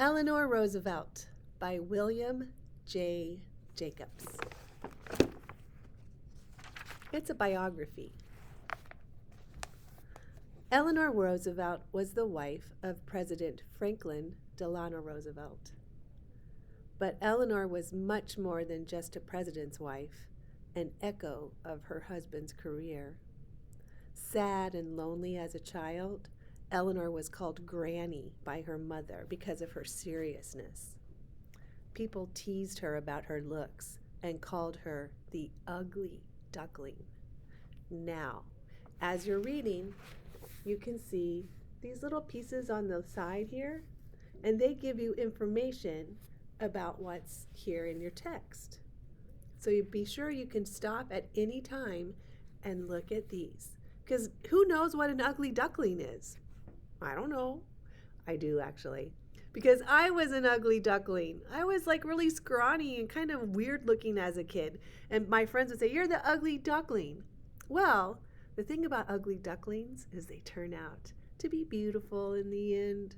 Eleanor Roosevelt by William J. Jacobs. It's a biography. Eleanor Roosevelt was the wife of President Franklin Delano Roosevelt. But Eleanor was much more than just a president's wife, an echo of her husband's career. Sad and lonely as a child, Eleanor was called Granny by her mother because of her seriousness. People teased her about her looks and called her the ugly duckling. Now, as you're reading, you can see these little pieces on the side here, and they give you information about what's here in your text. So you be sure you can stop at any time and look at these. Because who knows what an ugly duckling is? I don't know. I do, actually. Because I was an ugly duckling. I was like really scrawny and kind of weird looking as a kid. And my friends would say, "You're the ugly duckling." Well, the thing about ugly ducklings is they turn out to be beautiful in the end.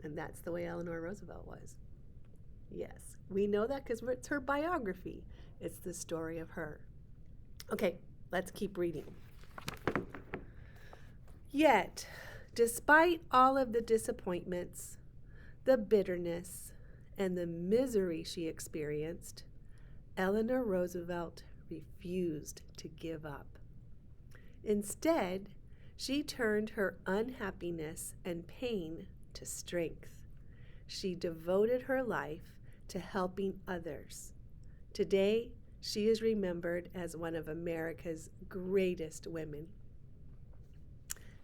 And that's the way Eleanor Roosevelt was. Yes, we know that because it's her biography. It's the story of her. Okay, let's keep reading. Yet, despite all of the disappointments, the bitterness, and the misery she experienced, Eleanor Roosevelt refused to give up. Instead, she turned her unhappiness and pain to strength. She devoted her life to helping others. Today, she is remembered as one of America's greatest women.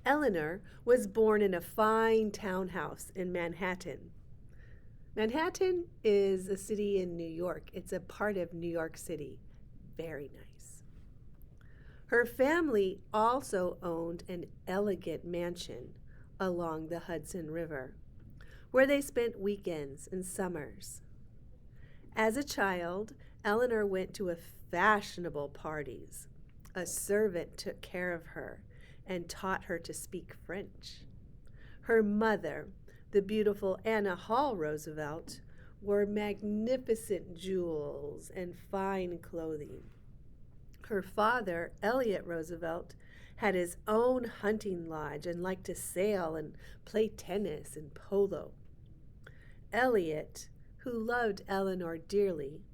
Eleanor was born in a fine townhouse in Manhattan. Manhattan is a city in New York. It's a part of New York City. Very nice. Her family also owned an elegant mansion along the Hudson River, where they spent weekends and summers. As a child, Eleanor went to fashionable parties. A servant took care of her and taught her to speak French. Her mother, the beautiful Anna Hall Roosevelt, wore magnificent jewels and fine clothing. Her father, Elliot Roosevelt, had his own hunting lodge and liked to sail and play tennis and polo. Elliot, who loved Eleanor dearly,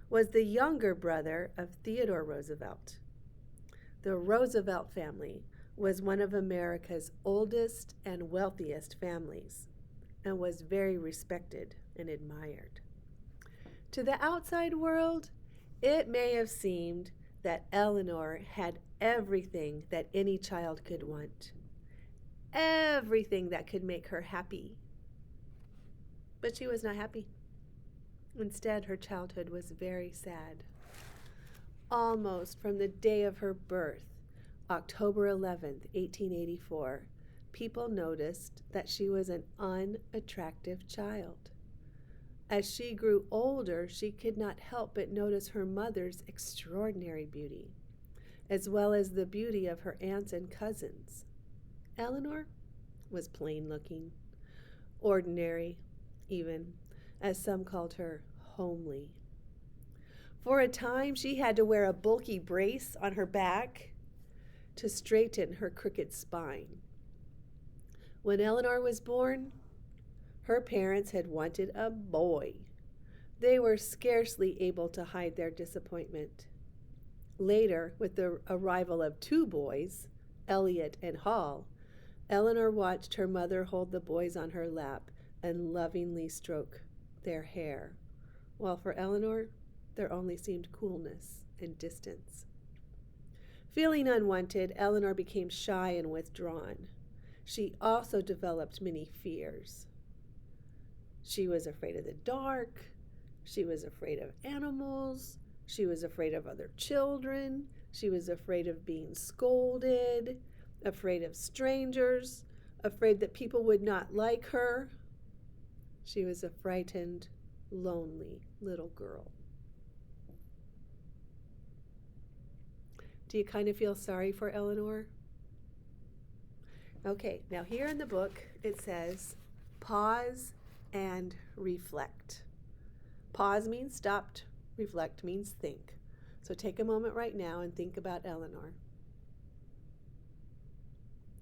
was the younger brother of Theodore Roosevelt. The Roosevelt family was one of America's oldest and wealthiest families and was very respected and admired. To the outside world, it may have seemed that Eleanor had everything that any child could want, everything that could make her happy. But she was not happy. Instead, her childhood was very sad. Almost from the day of her birth, October 11th, 1884, people noticed that she was an unattractive child. As she grew older, she could not help but notice her mother's extraordinary beauty, as well as the beauty of her aunts and cousins. Eleanor was plain looking, ordinary even, as some called her homely. For a time, she had to wear a bulky brace on her back to straighten her crooked spine. When Eleanor was born, her parents had wanted a boy. They were scarcely able to hide their disappointment. Later, with the arrival of two boys, Elliot and Hall, Eleanor watched her mother hold the boys on her lap and lovingly stroke their hair, while for Eleanor, there only seemed coolness and distance. Feeling unwanted, Eleanor became shy and withdrawn. She also developed many fears. She was afraid of the dark. She was afraid of animals. She was afraid of other children. She was afraid of being scolded, afraid of strangers, afraid that people would not like her. She was a frightened, lonely little girl. Do you kind of feel sorry for Eleanor? Okay, now here in the book it says, pause and reflect. Pause means stopped, reflect means think. So take a moment right now and think about Eleanor.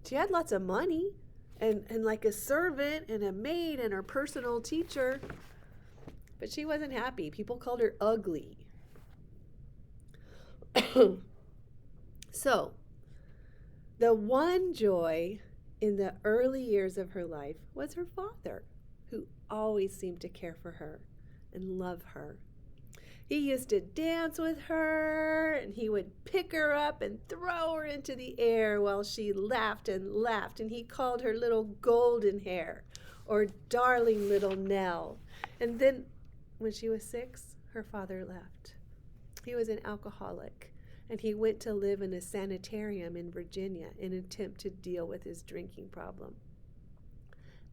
She had lots of money and like a servant and a maid and her personal teacher, but she wasn't happy. People called her ugly. So, the one joy in the early years of her life was her father, who always seemed to care for her and love her. He used to dance with her, and he would pick her up and throw her into the air while she laughed and laughed, and he called her little golden hair or darling little Nell. And then when she was 6, her father left. He was an alcoholic, and he went to live in a sanitarium in Virginia in an attempt to deal with his drinking problem.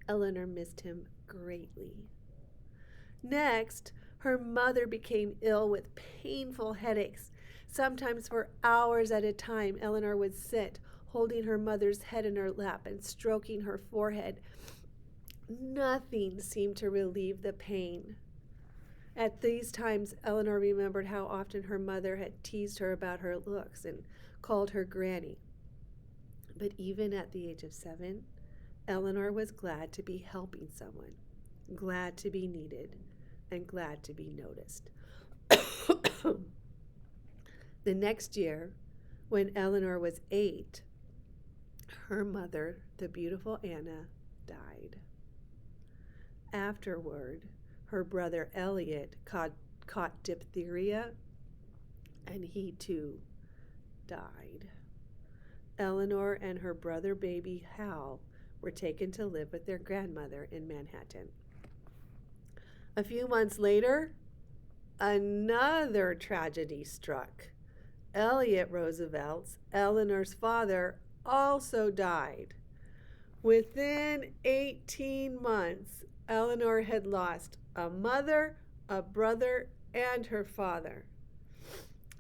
Eleanor missed him greatly. Next, her mother became ill with painful headaches. Sometimes for hours at a time, Eleanor would sit, holding her mother's head in her lap and stroking her forehead. Nothing seemed to relieve the pain. At these times, Eleanor remembered how often her mother had teased her about her looks and called her granny. But even at the age of 7, Eleanor was glad to be helping someone, glad to be needed, and glad to be noticed. The next year, when Eleanor was 8, her mother, the beautiful Anna, died. Afterward, her brother Elliot caught diphtheria, and he too died. Eleanor and her brother baby Hal were taken to live with their grandmother in Manhattan. A few months later, another tragedy struck. Elliot Roosevelt, Eleanor's father, also died. Within 18 months, Eleanor had lost a mother, a brother, and her father.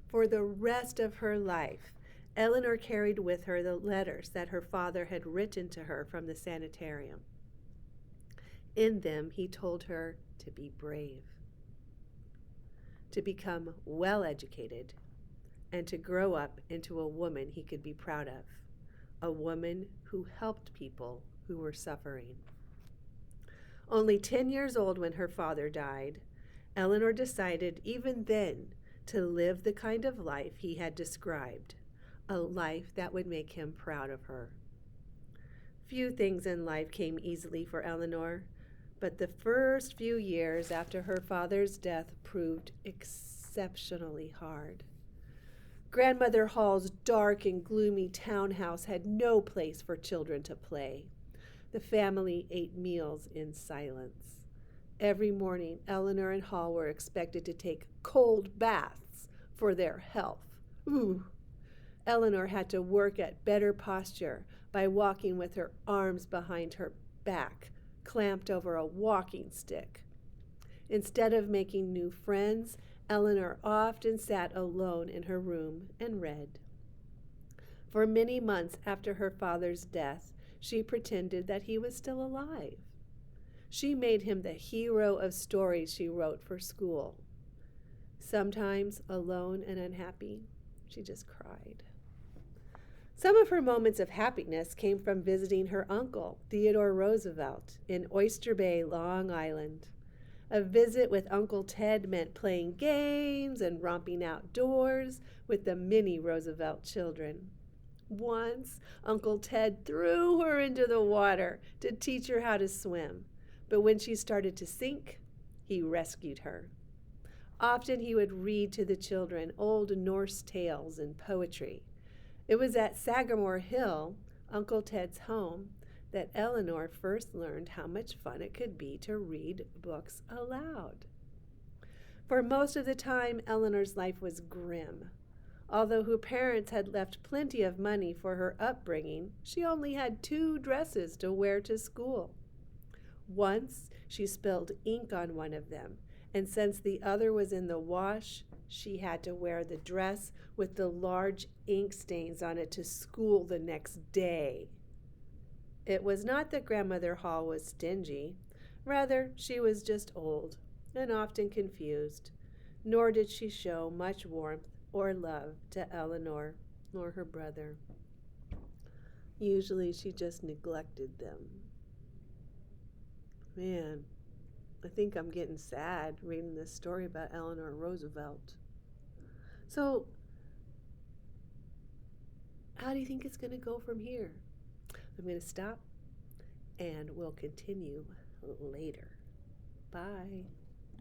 For the rest of her life, Eleanor carried with her the letters that her father had written to her from the sanitarium. In them, he told her to be brave, to become well educated, and to grow up into a woman he could be proud of, a woman who helped people who were suffering. Only 10 years old when her father died, Eleanor decided even then to live the kind of life he had described, a life that would make him proud of her. Few things in life came easily for Eleanor, but the first few years after her father's death proved exceptionally hard. Grandmother Hall's dark and gloomy townhouse had no place for children to play. The family ate meals in silence. Every morning, Eleanor and Hall were expected to take cold baths for their health. Ooh! Eleanor had to work at better posture by walking with her arms behind her back, clamped over a walking stick. Instead of making new friends, Eleanor often sat alone in her room and read. For many months after her father's death, she pretended that he was still alive. She made him the hero of stories she wrote for school. Sometimes, alone and unhappy, she just cried. Some of her moments of happiness came from visiting her uncle, Theodore Roosevelt, in Oyster Bay, Long Island. A visit with Uncle Ted meant playing games and romping outdoors with the many Roosevelt children. Once, Uncle Ted threw her into the water to teach her how to swim, but when she started to sink, he rescued her. Often he would read to the children old Norse tales and poetry. It was at Sagamore Hill, Uncle Ted's home, that Eleanor first learned how much fun it could be to read books aloud. For most of the time, Eleanor's life was grim. Although her parents had left plenty of money for her upbringing, she only had 2 dresses to wear to school. Once, she spilled ink on one of them, and since the other was in the wash, she had to wear the dress with the large ink stains on it to school the next day. It was not that Grandmother Hall was stingy. Rather, she was just old and often confused, nor did she show much warmth or love to Eleanor nor her brother. Usually she just neglected them. Man, I think I'm getting sad reading this story about Eleanor Roosevelt. So, how do you think it's going to go from here? I'm going to stop and we'll continue later. Bye.